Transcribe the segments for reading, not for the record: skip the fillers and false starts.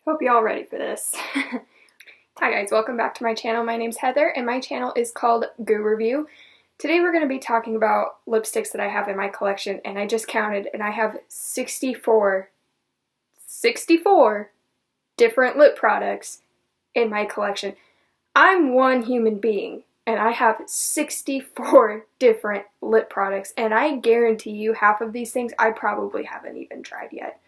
Hope you're all ready for this. Hi guys, welcome back to my channel. My name's Heather and my channel is called Goo Review. Today we're going to be talking about lipsticks that I have in my collection, and I just counted and I have 64 different lip products in my collection. I'm one human being and I have 64 different lip products, and I guarantee you half of these things I probably haven't even tried yet.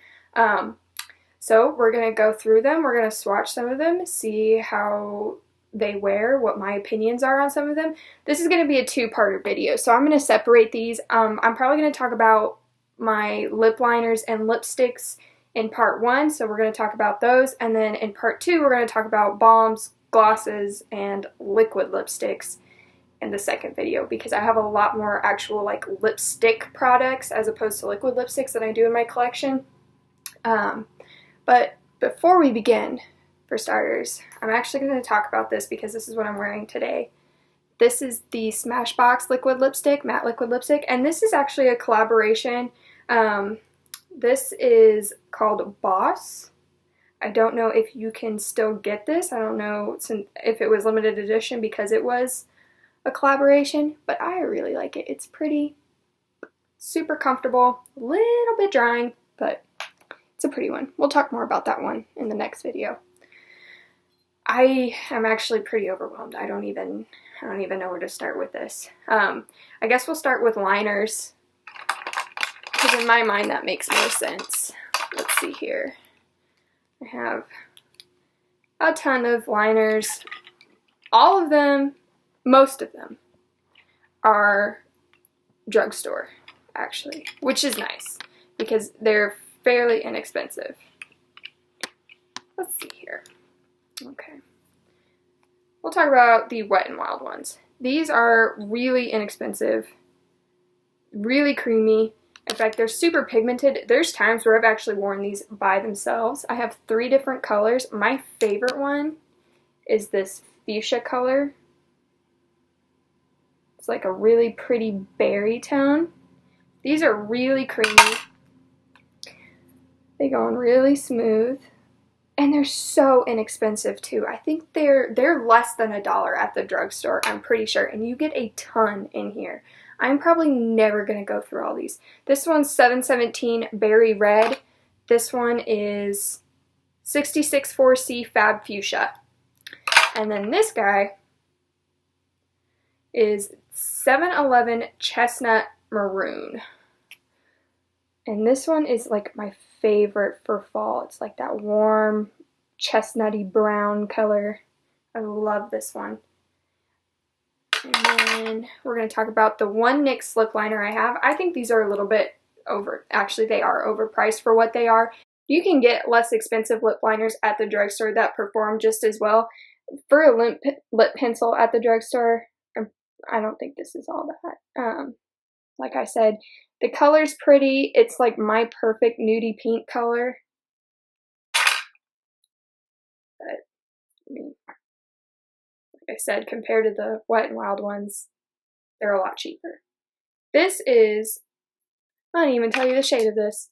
So we're going to go through them, we're going to swatch some of them, see how they wear, what my opinions are on some of them. This is going to be a two-parter video, so I'm going to separate these. I'm probably going to talk about my lip liners and lipsticks in part 1, so we're going to talk about those, and then in part 2 we're going to talk about balms, glosses, and liquid lipsticks in the second video, because I have a lot more actual like lipstick products as opposed to liquid lipsticks that I do in my collection. But before we begin, for starters, I'm actually going to talk about this because this is what I'm wearing today. This is the Smashbox liquid lipstick, matte liquid lipstick, and this is actually a collaboration. This is called Boss. I don't know if you can still get this. I don't know if it was limited edition because it was a collaboration, but I really like it. It's pretty, super comfortable, a little bit drying, but it's a pretty one. We'll talk more about that one in the next video. I am actually pretty overwhelmed. I don't even know where to start with this. I guess we'll start with liners, because in my mind that makes more sense. Let's see here. I have a ton of liners. All of them, most of them, are drugstore, actually, which is nice because they're fairly inexpensive. Let's see here. Okay. We'll talk about the Wet n Wild ones. These are really inexpensive, really creamy. In fact, they're super pigmented. There's times where I've actually worn these by themselves. I have 3 different colors. My favorite one is this fuchsia color. It's like a really pretty berry tone. These are really creamy. They go on really smooth, and they're so inexpensive too. I think they're less than $1 at the drugstore, I'm pretty sure, and you get a ton in here. I'm probably never going to go through all these. This one's 717 Berry Red. This one is 66-4C Fab Fuchsia. And then this guy is 711 Chestnut Maroon. And this one is like my favorite for fall. It's like that warm, chestnutty brown color. I love this one. And then we're going to talk about the one NYX lip liner I have. I think these are a little bit actually they are overpriced for what they are. You can get less expensive lip liners at the drugstore that perform just as well. For a lip pencil at the drugstore, I don't think this is all that. Like I said, the color's pretty. It's like my perfect nudie pink color. But, I mean, like I said, compared to the Wet n Wild ones, they're a lot cheaper. This is, I don't even tell you the shade of this.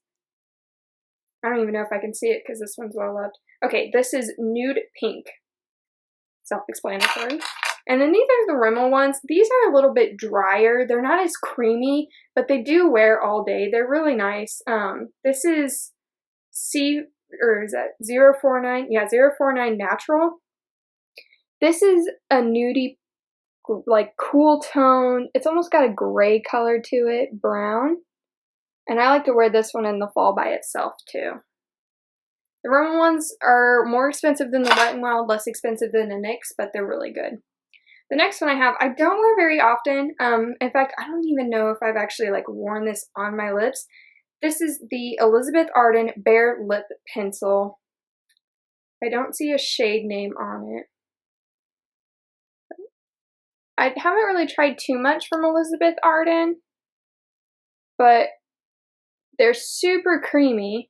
I don't even know if I can see it because this one's well loved. Okay, this is Nude Pink. Self-explanatory. And then these are the Rimmel ones. These are a little bit drier. They're not as creamy, but they do wear all day. They're really nice. This is is that 049? Yeah, 049 Natural. This is a nudie, like cool tone. It's almost got a gray color to it, brown. And I like to wear this one in the fall by itself too. The Rimmel ones are more expensive than the Wet n Wild, less expensive than the NYX, but they're really good. The next one I have, I don't wear very often. In fact, I don't even know if I've actually like worn this on my lips. This is the Elizabeth Arden Bare Lip Pencil. I don't see a shade name on it. I haven't really tried too much from Elizabeth Arden, but they're super creamy,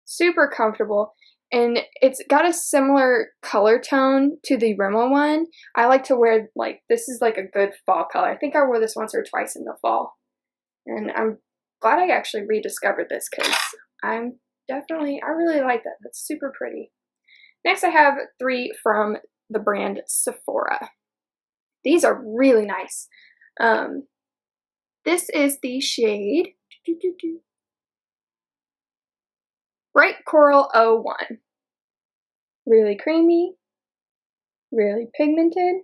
super comfortable. And it's got a similar color tone to the Rimmel one. I like to wear, like, this is like a good fall color. I think I wore this once or twice in the fall. And I'm glad I actually rediscovered this because I'm definitely, I really like that. That's super pretty. Next, I have 3 from the brand Sephora. These are really nice. This is the shade Bright Coral 01. Really creamy, really pigmented.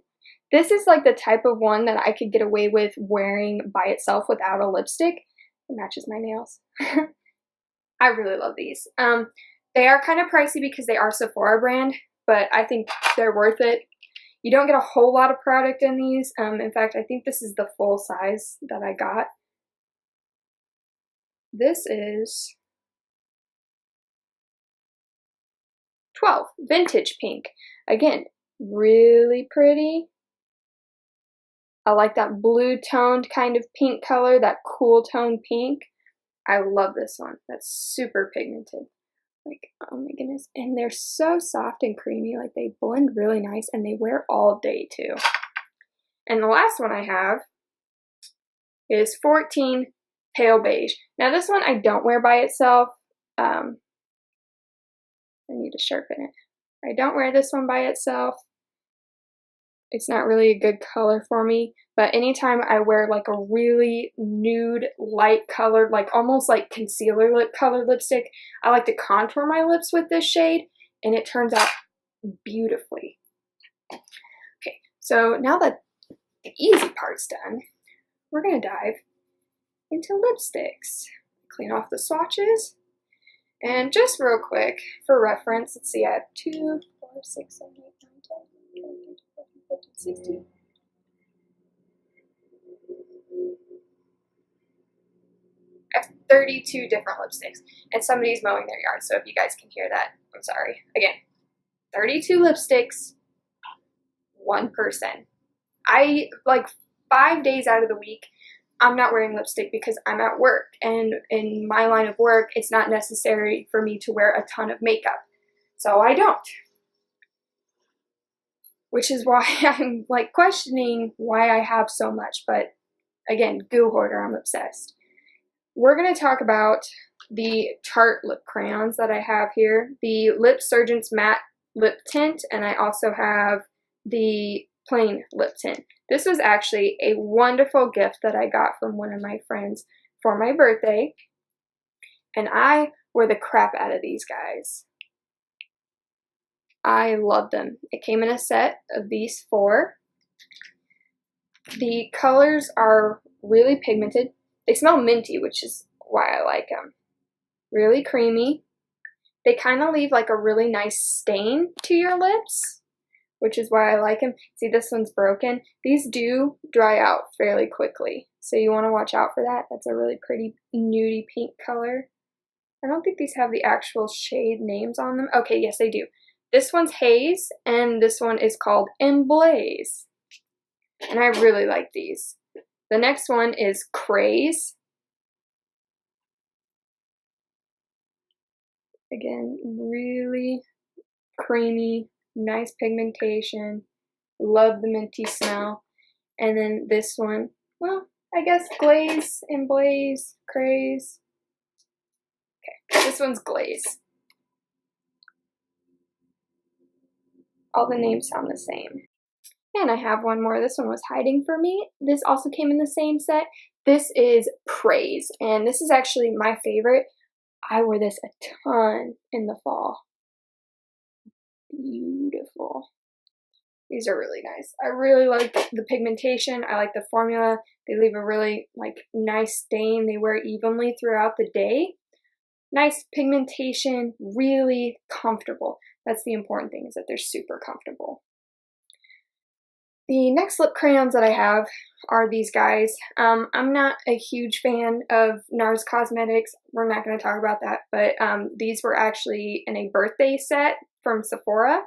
This is like the type of one that I could get away with wearing by itself without a lipstick. It matches my nails. I really love these. They are kind of pricey because they are Sephora brand, but I think they're worth it. You don't get a whole lot of product in these. In fact, I think this is the full size that I got. This is 12, Vintage Pink. Again, really pretty. I like that blue toned kind of pink color, that cool tone pink. I love this one. That's super pigmented. Like, oh my goodness. And they're so soft and creamy. Like, they blend really nice and they wear all day too. And the last one I have is 14 Pale Beige. Now this one I don't wear by itself. I need to sharpen it. I don't wear this one by itself. It's not really a good color for me, but anytime I wear like a really nude, light colored, like almost like concealer lip color lipstick, I like to contour my lips with this shade, and it turns out beautifully. Okay, so now that the easy part's done, we're gonna dive into lipsticks. Clean off the swatches, and just real quick, for reference, let's see, I have 2, 4, 6, 7, 8, 9, 10, 11, 12, 13, 14, 15, 16. I have 32 different lipsticks, and somebody's mowing their yard, so if you guys can hear that, I'm sorry. Again, 32 lipsticks, one person. I, like 5 days out of the week, I'm not wearing lipstick because I'm at work, and in my line of work, it's not necessary for me to wear a ton of makeup, so I don't. Which is why I'm like questioning why I have so much, but again, goo hoarder, I'm obsessed. We're going to talk about the Tarte lip crayons that I have here, the Lip Surgeon's Matte Lip Tint, and I also have the plain lip tint. This was actually a wonderful gift that I got from one of my friends for my birthday, and I wore the crap out of these guys. I love them. It came in a set of these 4. The colors are really pigmented. They smell minty, which is why I like them. Really creamy. They kind of leave like a really nice stain to your lips, which is why I like them. See, this one's broken. These do dry out fairly quickly, so you want to watch out for that. That's a really pretty nudie pink color. I don't think these have the actual shade names on them. Okay, yes, they do. This one's Haze, and this one is called Emblaze. And I really like these. The next one is Craze. Again, really creamy, nice pigmentation. Love the minty smell. And then this one, well, I guess Glaze, Emblaze, Craze. Okay, this one's Glaze. All the names sound the same. And I have one more. This one was hiding for me. This also came in the same set. This is Praise, and this is actually my favorite. I wore this a ton in the fall. Beautiful. These are really nice. I really like the pigmentation. I like the formula. They leave a really like nice stain. They wear evenly throughout the day. Nice pigmentation, really comfortable. That's the important thing, is that they're super comfortable. The next lip crayons that I have are these guys. I'm not a huge fan of NARS Cosmetics. We're not going to talk about that, but these were actually in a birthday set from Sephora.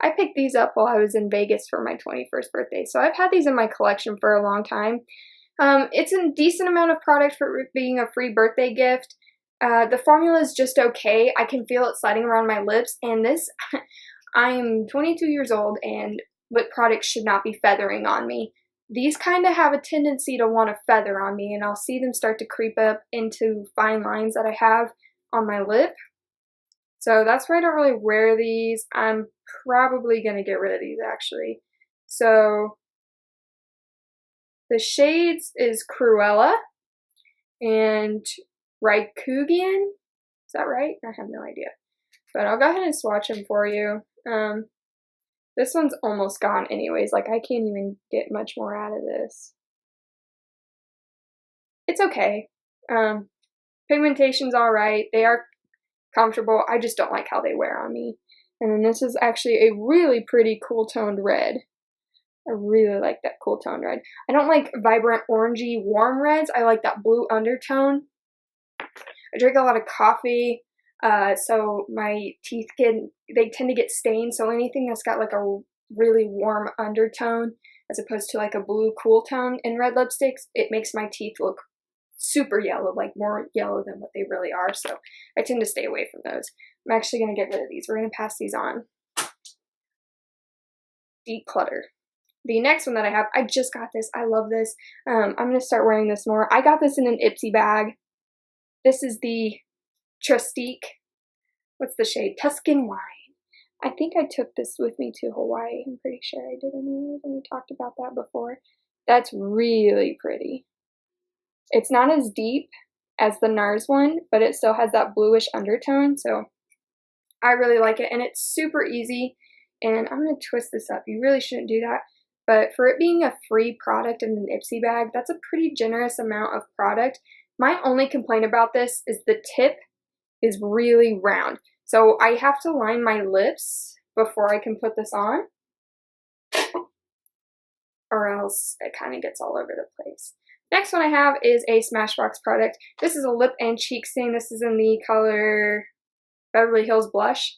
I picked these up while I was in Vegas for my 21st birthday, so I've had these in my collection for a long time. It's a decent amount of product for being a free birthday gift. The formula is just okay. I can feel it sliding around my lips, and this, I'm 22 years old, and lip products should not be feathering on me. These kind of have a tendency to want to feather on me, and I'll see them start to creep up into fine lines that I have on my lip. So that's why I don't really wear these. I'm probably going to get rid of these actually. So the shades is Cruella and Raikugian. Is that right? I have no idea. But I'll go ahead and swatch them for you. This one's almost gone anyways. Like, I can't even get much more out of this. It's okay. Pigmentation's alright. They are comfortable. I just don't like how they wear on me. And then this is actually a really pretty cool toned red. I really like that cool toned red. I don't like vibrant orangey warm reds. I like that blue undertone. I drink a lot of coffee, so my teeth tend to get stained. So anything that's got like a really warm undertone as opposed to like a blue cool tone in red lipsticks, it makes my teeth look super yellow, like more yellow than what they really are. So I tend to stay away from those. I'm actually going to get rid of these. We're going to pass these on. Declutter. The next one that I have, I just got this. I love this. I'm going to start wearing this more. I got this in an Ipsy bag. This is the Trustique. What's the shade? Tuscan Wine. I think I took this with me to Hawaii. I'm pretty sure I did anyways, and we talked about that before. That's really pretty. It's not as deep as the NARS one, but it still has that bluish undertone, so I really like it, and it's super easy. And I'm going to twist this up. You really shouldn't do that, but for it being a free product in an Ipsy bag, that's a pretty generous amount of product. My only complaint about this is the tip is really round. So I have to line my lips before I can put this on, or else it kind of gets all over the place. Next one I have is a Smashbox product. This is a lip and cheek stain. This is in the color Beverly Hills Blush.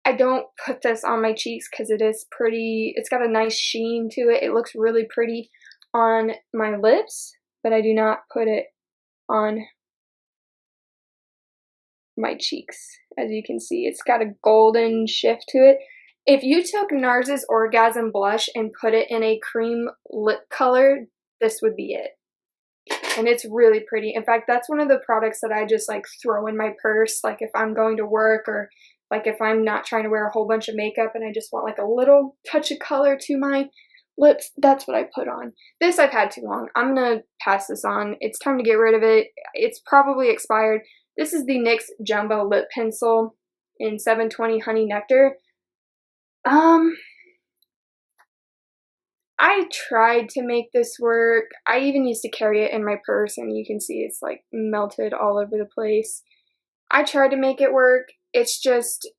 I don't put this on my cheeks because it is pretty, it's got a nice sheen to it. It looks really pretty on my lips, but I do not put it on my cheeks. As you can see, it's got a golden shift to it. If you took NARS's Orgasm Blush and put it in a cream lip color, this would be it. And it's really pretty. In fact, that's one of the products that I just like throw in my purse, like if I'm going to work, or like if I'm not trying to wear a whole bunch of makeup and I just want like a little touch of color to my lips, that's what I put on. This I've had too long. I'm gonna pass this on. It's time to get rid of it. It's probably expired. This is the NYX Jumbo Lip Pencil in 720 Honey Nectar. I tried to make this work. I even used to carry it in my purse, and you can see it's like melted all over the place. I tried to make it work. It's just,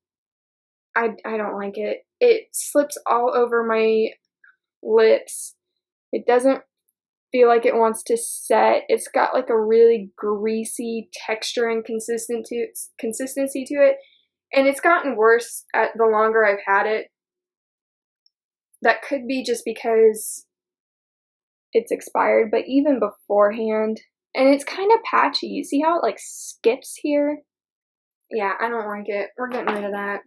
I don't like it. It slips all over my lips. It doesn't feel like it wants to set. It's got like a really greasy texture and consistency to it. And it's gotten worse the longer I've had it. That could be just because it's expired, but even beforehand, and it's kind of patchy. You see how it like skips here? Yeah, I don't like it. We're getting rid of that.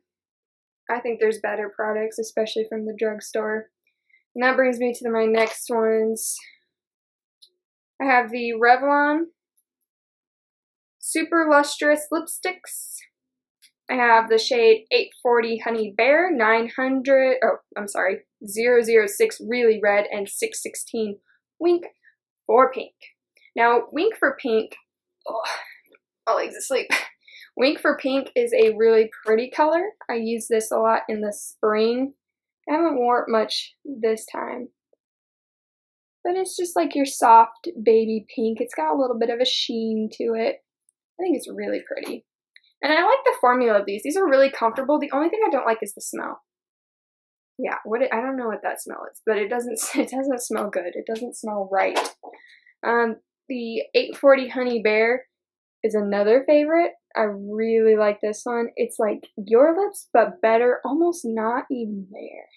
I think there's better products, especially from the drugstore. And that brings me to my next ones. I have the Revlon Super Lustrous Lipsticks. I have the shade 840 Honey Bear, 006 Really Red, and 616 Wink for Pink. Now, Wink for Pink, my legs asleep. Wink for Pink is a really pretty color. I use this a lot in the spring. I haven't worn it much this time. But it's just like your soft baby pink. It's got a little bit of a sheen to it. I think it's really pretty. And I like the formula of these. These are really comfortable. The only thing I don't like is the smell. Yeah, I don't know what that smell is, but it doesn't smell good. It doesn't smell right. The 840 Honey Bear is another favorite. I really like this one. It's like Your Lips, but better, almost not even there.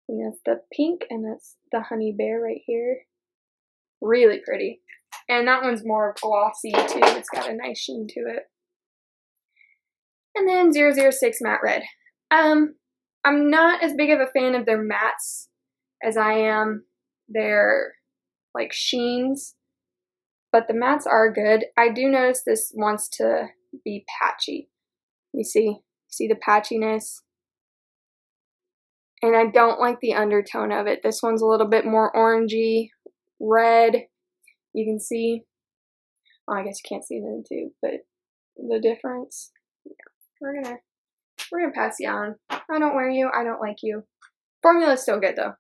And that's the pink, and that's the Honey Bear right here. Really pretty. And that one's more glossy too. It's got a nice sheen to it. And then 006 Matte Red. I'm not as big of a fan of their mattes as I am their like sheens, but the mattes are good. I do notice this wants to be patchy. You see the patchiness? And I don't like the undertone of it. This one's a little bit more orangey, red. You can see, oh, I guess you can't see them too, but the difference. Yeah. We're gonna pass you on. I don't wear you, I don't like you. Formula's still good though.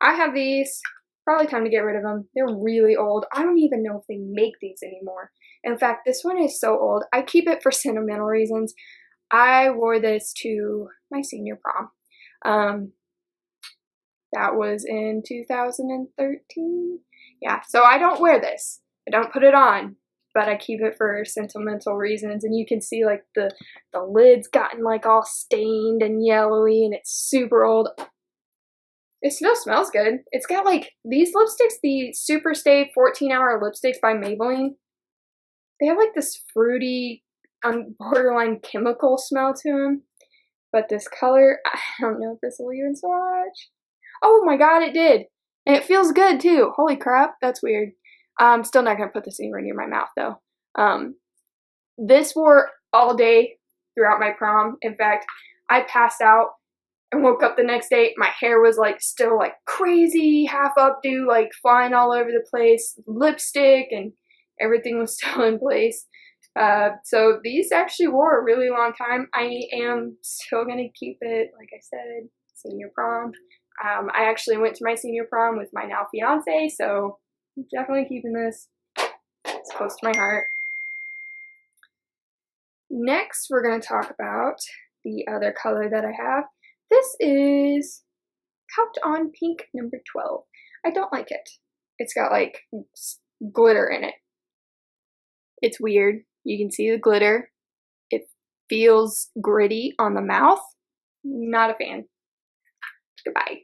I have these. Probably time to get rid of them. They're really old. I don't even know if they make these anymore. In fact, this one is so old. I keep it for sentimental reasons. I wore this to my senior prom. That was in 2013. Yeah, so I don't wear this. I don't put it on, but I keep it for sentimental reasons. And you can see like the lid's gotten like all stained and yellowy, and it's super old. It still smells good. It's got like these lipsticks, the Super Stay 14-Hour Lipsticks by Maybelline. They have like this fruity, borderline chemical smell to them. But this color, I don't know if this will even swatch. Oh my god, it did. And it feels good too. Holy crap, that's weird. I'm still not going to put this anywhere near my mouth though. This wore all day throughout my prom. In fact, I passed out and woke up the next day. My hair was like still like crazy, half updo, like flying all over the place. Lipstick and everything was still in place. So these actually wore a really long time. I am still going to keep it, like I said, senior prom. I actually went to my senior prom with my now fiance, so I'm definitely keeping this. It's close to my heart. Next, we're going to talk about the other color that I have. This is Pout On Pink number 12. I don't like it. It's got like glitter in it. It's weird. You can see the glitter. It feels gritty on the mouth. Not a fan. Goodbye.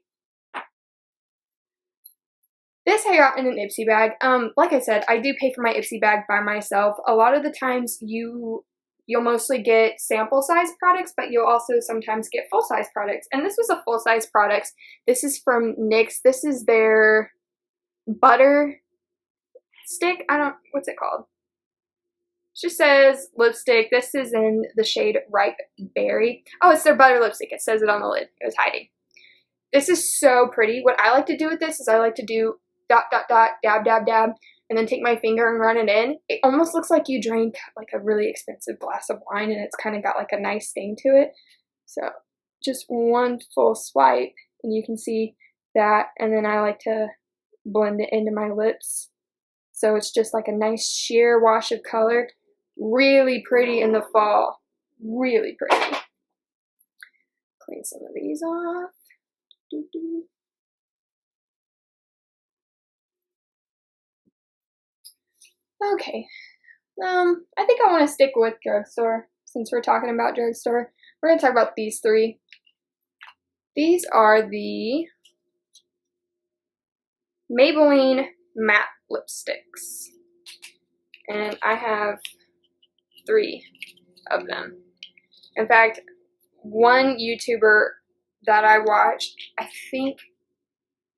This I got in an Ipsy bag. Like I said, I do pay for my Ipsy bag by myself. A lot of the times you'll mostly get sample size products, but you'll also sometimes get full size products. And this was a full size product. This is from NYX. This is their butter stick. What's it called? It just says lipstick. This is in the shade Ripe Berry. Oh, it's their butter lipstick. It says it on the lid. It was hiding. This is so pretty. What I like to do with this is I like to do dot, dot, dot, dab, dab, dab, and then take my finger and run it in. It almost looks like you drank like a really expensive glass of wine, and it's kind of got like a nice stain to it. So just one full swipe, and you can see that, and then I like to blend it into my lips. So it's just like a nice sheer wash of color. Really pretty in the fall. Really pretty. Clean some of these off. Okay, I think I want to stick with drugstore since we're talking about drugstore. We're going to talk about these three. These are the Maybelline matte lipsticks, and I have 3 of them. In fact, one YouTuber that I watched, I think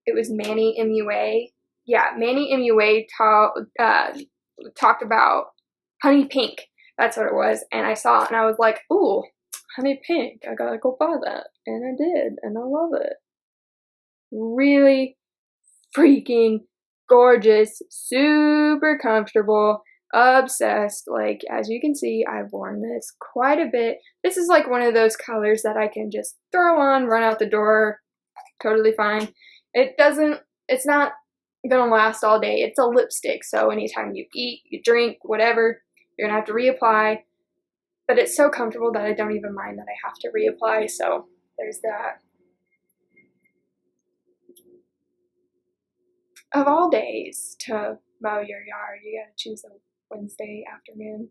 it was Manny MUA. Yeah, Manny MUA talked about Honey Pink. That's what it was. And I saw it and I was like, ooh, Honey Pink. I gotta go buy that. And I did. And I love it. Really freaking gorgeous. Super comfortable. Obsessed. Like, as you can see, I've worn this quite a bit. This is like one of those colors that I can just throw on, run out the door. Totally fine. It's not gonna last all day. It's a lipstick, so anytime you eat, you drink, whatever, you're gonna have to reapply. But it's so comfortable that I don't even mind that I have to reapply, so there's that. Of all days to mow your yard, you gotta choose a Wednesday afternoon.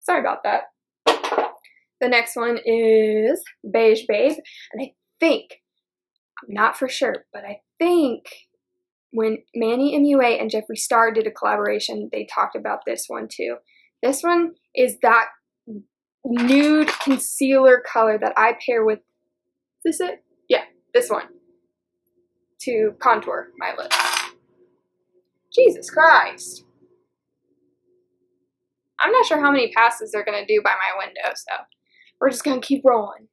Sorry about that. The next one is Beige Babe, and I think, I'm not for sure, but I think when Manny MUA and Jeffree Star did a collaboration, they talked about this one too. This one is that nude concealer color that I pair with, is this it? Yeah, this one, to contour my lips. Jesus Christ. I'm not sure how many passes they're going to do by my window, so we're just going to keep rolling.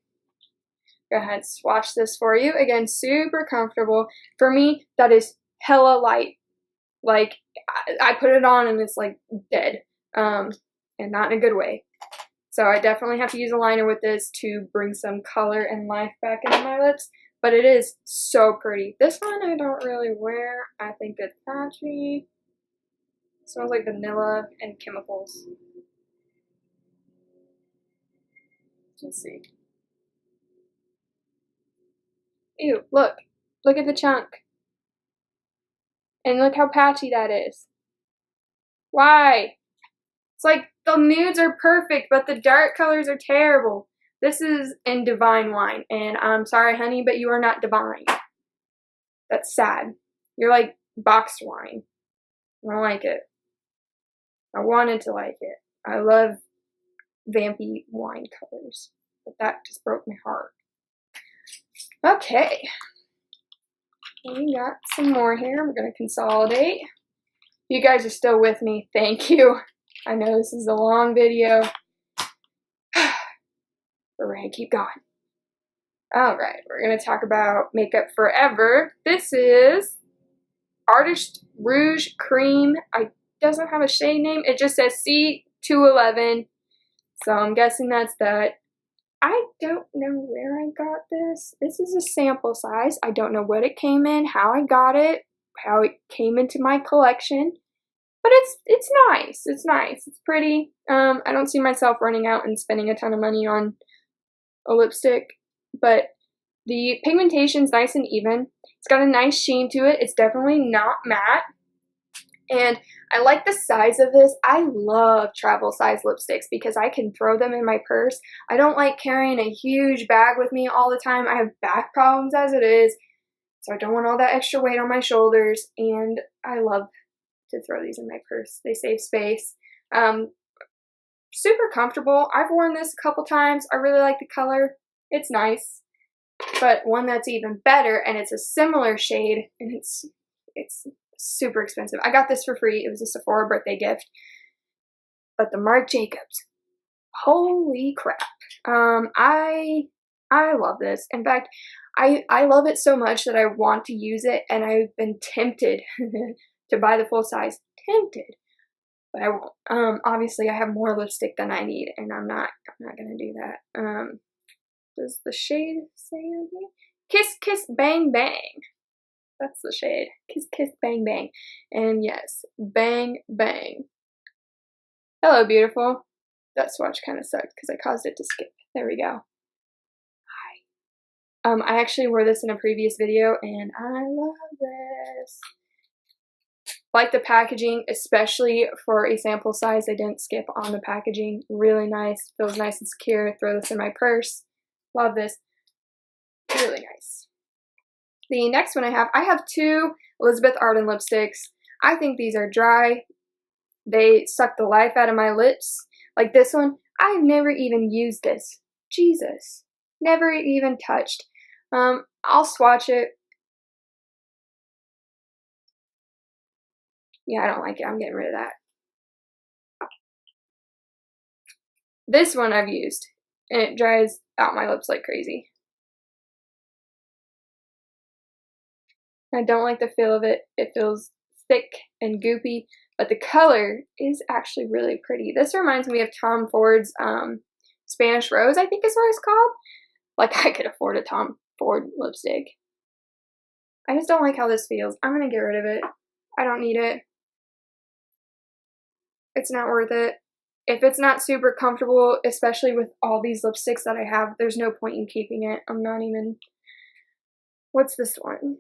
Go ahead, swatch this for you. Again, super comfortable. For me, that is hella light. Like, I put it on and it's like dead, and not in a good way. So I definitely have to use a liner with this to bring some color and life back into my lips. But it is so pretty. This one I don't really wear. I think it's patchy. It smells like vanilla and chemicals. Let's see. Ew, look. Look at the chunk. And look how patchy that is. Why? It's like the nudes are perfect, but the dark colors are terrible. This is in Divine Wine, and I'm sorry, honey, but you are not divine. That's sad. You're like boxed wine. I don't like it. I wanted to like it. I love vampy wine colors, but that just broke my heart. Okay. We got some more here. We're going to consolidate. You guys are still with me. Thank you. I know this is a long video. But we're going to keep going. Alright, we're going to talk about Makeup Forever. This is Artist Rouge Cream. It doesn't have a shade name. It just says C211. So I'm guessing that's that. I don't know where I got this. This is a sample size. I don't know what it came in, how I got it, how it came into my collection. But it's nice. It's nice. It's pretty. I don't see myself running out and spending a ton of money on a lipstick. But the pigmentation's nice and even. It's got a nice sheen to it. It's definitely not matte. And I like the size of this. I love travel size lipsticks because I can throw them in my purse. I don't like carrying a huge bag with me all the time. I have back problems as it is, so I don't want all that extra weight on my shoulders. And I love to throw these in my purse. They save space. Super comfortable. I've worn this a couple times. I really like the color. It's nice. But one that's even better, and it's a similar shade, and it's super expensive. I got this for free. It was a Sephora birthday gift. But the Marc Jacobs, holy crap. I love this. In fact, I love it so much that I want to use it, and I've been tempted to buy the full size. Tempted. But I won't. Obviously I have more lipstick than I need, and I'm not gonna do that. Does the shade say on here? Kiss Kiss Bang Bang. That's the shade. Kiss Kiss Bang Bang. And yes, Bang Bang. Hello, beautiful. That swatch kind of sucked because I caused it to skip. There we go. Hi. I actually wore this in a previous video, and I love this. Like the packaging, especially for a sample size. They didn't skip on the packaging. Really nice. Feels nice and secure. Throw this in my purse. Love this. Really nice. The next one I have two Elizabeth Arden lipsticks. I think these are dry. They suck the life out of my lips. Like this one, I've never even used this. Jesus. Never even touched. I'll swatch it. Yeah, I don't like it. I'm getting rid of that. This one I've used, and it dries out my lips like crazy. I don't like the feel of it. It feels thick and goopy, but the color is actually really pretty. This reminds me of Tom Ford's Spanish Rose, I think is what it's called. Like, I could afford a Tom Ford lipstick. I just don't like how this feels. I'm going to get rid of it. I don't need it. It's not worth it. If it's not super comfortable, especially with all these lipsticks that I have, there's no point in keeping it. I'm not even... What's this one?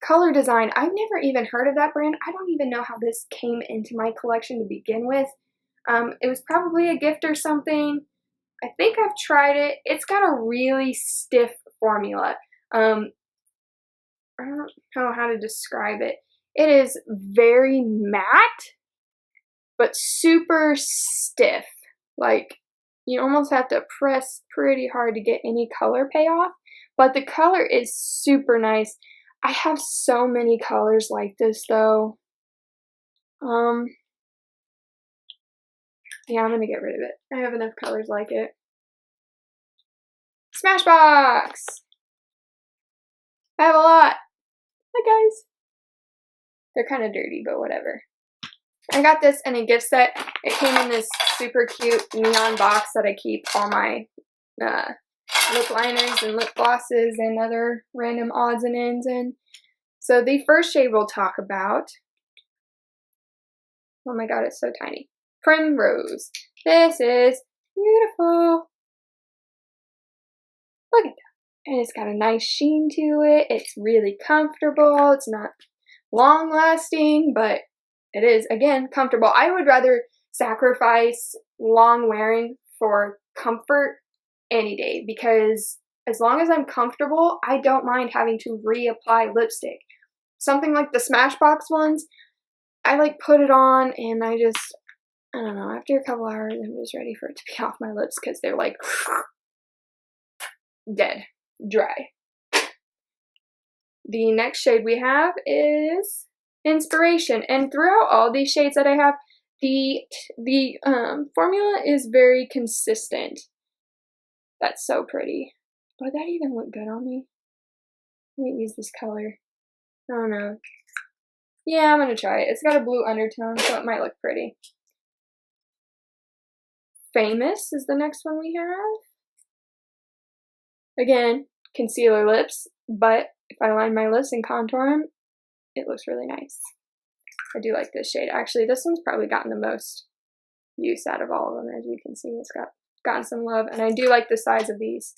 Color Design. I've never even heard of that brand. I don't even know how this came into my collection to begin with. It was probably a gift or something. I think I've tried it. It's got a really stiff formula. I don't know how to describe it. It is very matte, but super stiff. Like, you almost have to press pretty hard to get any color payoff. But the color is super nice. I have so many colors like this though. Yeah, I'm gonna get rid of it. I have enough colors like it. Smashbox! I have a lot. Hi guys. They're kind of dirty, but whatever. I got this in a gift set. It came in this super cute neon box that I keep all my lip liners and lip glosses and other random odds and ends in. So the first shade we'll talk about, oh my god, it's so tiny. Primrose. This is beautiful. Look at that. And it's got a nice sheen to it. It's really comfortable. It's not long lasting, but it is, again, comfortable. I would rather sacrifice long wearing for comfort any day, because as long as I'm comfortable, I don't mind having to reapply lipstick. Something like the Smashbox ones, I like put it on and I don't know, after a couple hours, I'm just ready for it to be off my lips because they're like dead, dry. The next shade we have is Inspiration, and throughout all these shades that I have, the formula is very consistent. That's so pretty. Would that even look good on me? I might use this color. I don't know. Yeah, I'm gonna try it. It's got a blue undertone, so it might look pretty. Famous is the next one we have. Again, concealer lips, but if I line my lips and contour them, it looks really nice. I do like this shade. Actually, this one's probably gotten the most use out of all of them. As you can see, it's gotten some love, and I do like the size of these.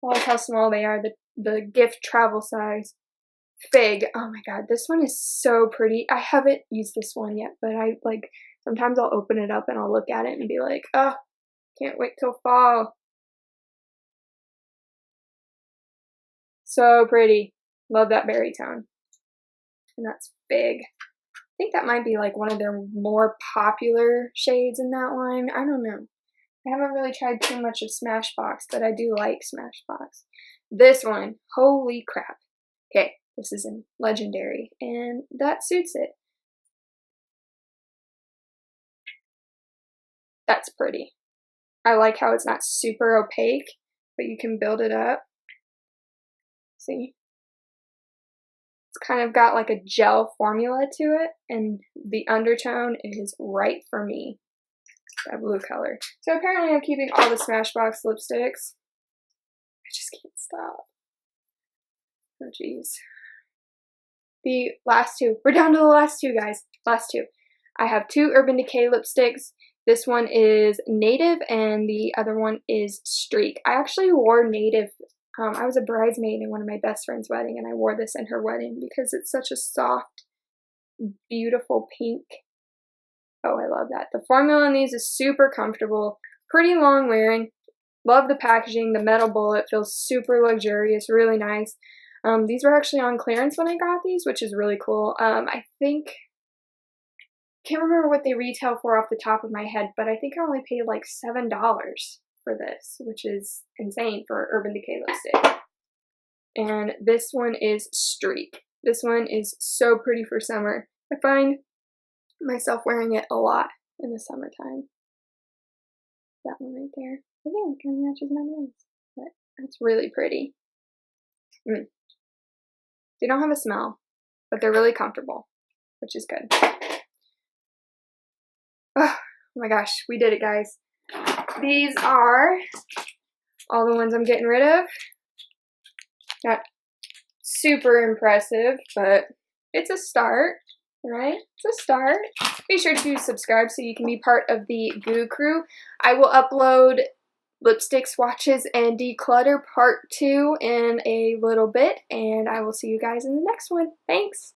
I like how small they are, the gift travel size. Fig. Oh my god, this one is so pretty. I haven't used this one yet, but I like, sometimes I'll open it up and I'll look at it and be like, oh, can't wait till fall. So pretty. Love that berry tone. And that's Fig. I think that might be like one of their more popular shades in that line. I don't know. I haven't really tried too much of Smashbox, but I do like Smashbox. This one, holy crap. Okay, this is in Legendary, and that suits it. That's pretty. I like how it's not super opaque, but you can build it up. See? It's kind of got like a gel formula to it, and the undertone is right for me. That blue color. So apparently I'm keeping all the Smashbox lipsticks. I just can't stop. Oh jeez. The last two. We're down to the last two, guys. Last two. I have two Urban Decay lipsticks. This one is Native and the other one is Streak. I actually wore Native. I was a bridesmaid in one of my best friend's wedding, and I wore this in her wedding because it's such a soft, beautiful pink. Oh, I love that. The formula in these is super comfortable, pretty long wearing. Love the packaging. The metal bullet feels super luxurious, really nice. These were actually on clearance when I got these, which is really cool. I can't remember what they retail for off the top of my head, but I think I only paid like $7 for this, which is insane for Urban Decay lipstick. And this one is Streak. This one is so pretty for summer. I find myself wearing it a lot in the summertime. That one right there. Again, kind of matches my nails, but that's really pretty. They don't have a smell, but they're really comfortable, which is good. Oh my gosh, we did it, guys. These are all the ones I'm getting rid of. Not super impressive, but it's a start, right? It's a start. Be sure to subscribe so you can be part of the Goo Crew. I will upload lipstick swatches and declutter part 2 in a little bit, and I will see you guys in the next one. Thanks!